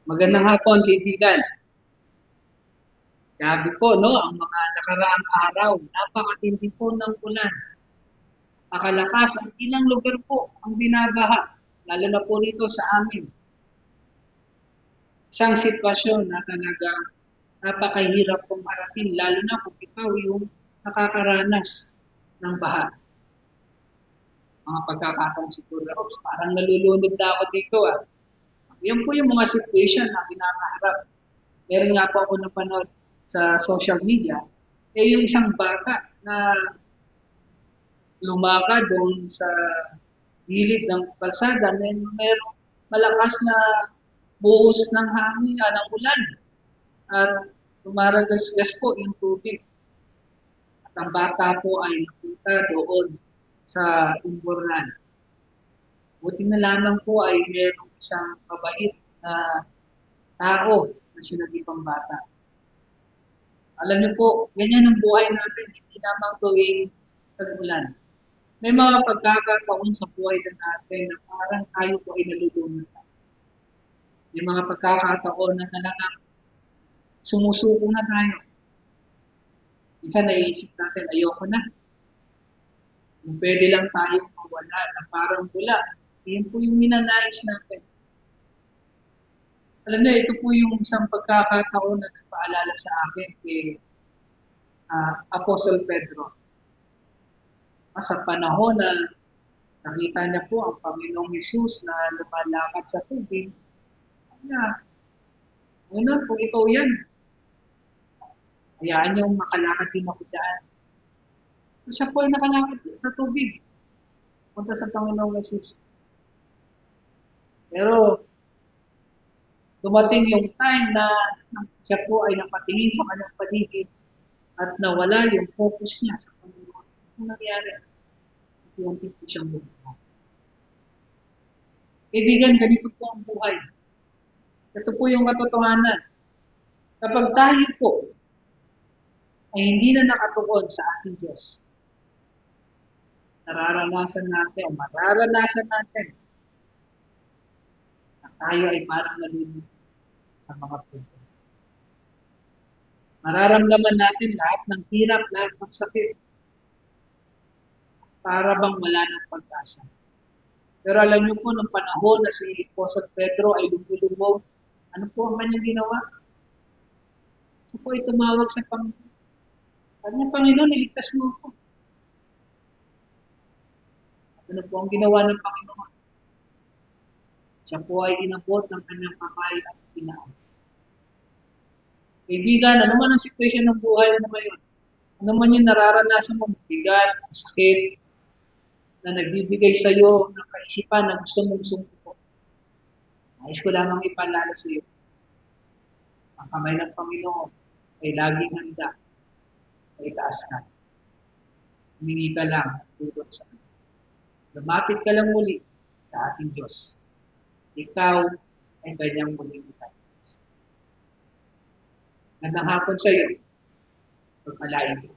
Magandang hapon, kaibigan. Grabe po, no? Ang mga nakaraang araw, napakatindi po ng ulan. Nakalakas ang ilang lugar po ang binabaha, lalo na po rito sa amin. Isang sitwasyon na talagang napakahirap pong harapin, lalo na kung ikaw yung nakakaranas ng baha. Mga pagkakataon siguro, oops, parang nalulunod na ako dito ah. Yan po yung mga situation na kinakaharap. Meron nga po ako napanood sa social media, eh yung isang bata na lumakad doon sa gilid ng kalsada, merong malakas na buhos ng hangin, ng ulan. At tumaragas-gas po yung tubig. At ang bata po ay napunta doon sa umburnan. Buti na lamang po ay merong isang mabait na tao na sinagipang bata. Alam niyo po, ganyan ang buhay natin, hindi lamang tuwing tag-ulan. May mga pagkakataon sa buhay na natin na parang tayo po ay nalulunod. May mga pagkakataon na talagang sumusuko na tayo. Minsan naiisip natin, ayoko na. Kung pwede lang tayong mawala na parang wala. Yan po yung ninanais natin. Alam niyo, ito po yung isang pagkakataon na nagpaalala sa akin kay Apostle Pedro. Sa panahon na nakita niya po ang Panginoong Yesus na lumalakad sa tubig, na, Panginoon, kung ikaw yan, hayaan niyong makalakad din ako dyan. So, siya po ay nakalakad sa tubig, punta sa Panginoong Yesus. Pero, dumating yung time na siya po ay napatingin sa kanyang paligid at nawala yung focus niya sa Panginoon. Ano nangyari? Yung po siyang bumaba. Kaibigan, ganito po ang buhay. Ito po yung katotohanan. Kapag tayo po ay hindi na nakatuon sa ating Diyos, nararanasan natin o mararanasan natin na tayo ay parang nalulunod sa mga punto. Mararamdaman natin lahat ng hirap, lahat ng sakit, para bang wala ng pag-asa. Pero alam niyo po, nung panahon na si Apostol Pedro ay lumulubog, ano po ang kanyang ginawa? Siya po ay tumawag sa Panginoon. Kanya, Panginoon, iligtas mo ako. Ano po ang ginawa ng Panginoon? Siya po ay inabot ng kanyang kamay at pinaas. Kaibigan, ano man ang sitwasyon ng buhay mo ngayon? Ano man yung nararanasan mo, bigat, sakit, na nagbibigay sa iyo ng kaisipan na gusto mong sumuko. Nais ko lamang ipaalala sa iyo. Ang kamay ng Panginoon ay laging handa na itaas ka. Humingi ka lang at tulong sa Kanya. Lumapit ka lang muli sa ating Diyos. Ikaw ay kanyang maglilitan. Gandang hapon sa iyo. Pagpalain ko.